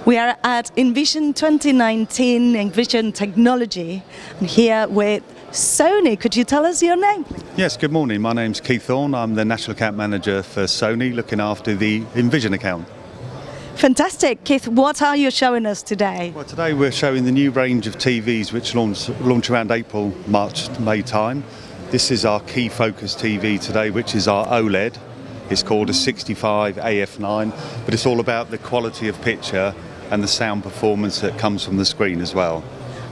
We are at Invision 2019, Invision Technology, and here with Sony. Could you tell us your name, please? Yes, good morning. My name's Keith Thorn. I'm the National Account Manager for Sony, looking after the Invision account. Fantastic. Keith, what are you showing us today? Well, today we're showing the new range of TVs which launch around April, March, May time. This is our key focus TV today, which is our OLED. It's called a 65 AF9, but it's all about the quality of picture and the sound performance that comes from the screen as well.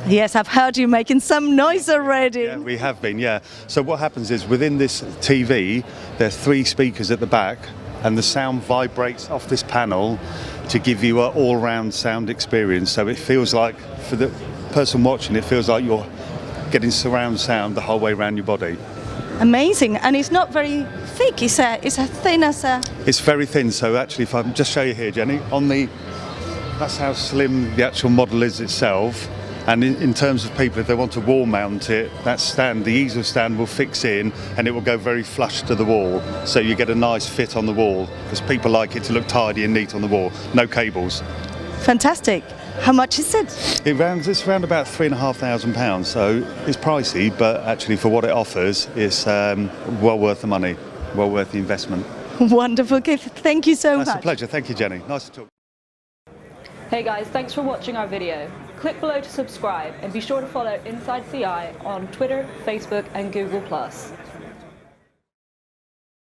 Yes, I've heard you making some noise already. Yeah, we have been, yeah. So what happens is within this TV, there's 3 speakers at the back, and the sound vibrates off this panel to give you an all-round sound experience. So it feels like, for the person watching, it feels like you're getting surround sound the whole way around your body. Amazing, and it's not very thick. It's a thin as a... It's very thin, so actually, if I can just show you here, Jenny, that's how slim the actual model is itself. And in terms of people, if they want to wall mount it, the easel stand will fix in and it will go very flush to the wall. So you get a nice fit on the wall, because people like it to look tidy and neat on the wall. No cables. Fantastic. How much is it? It's around about £3,500, so it's pricey, but actually for what it offers, it's well worth the money, well worth the investment. Wonderful, Keith. Thank you so much. That's a pleasure. Thank you, Jenny. Nice to talk. Hey guys, thanks for watching our video. Click below to subscribe and be sure to follow Inside CI on Twitter, Facebook and Google+.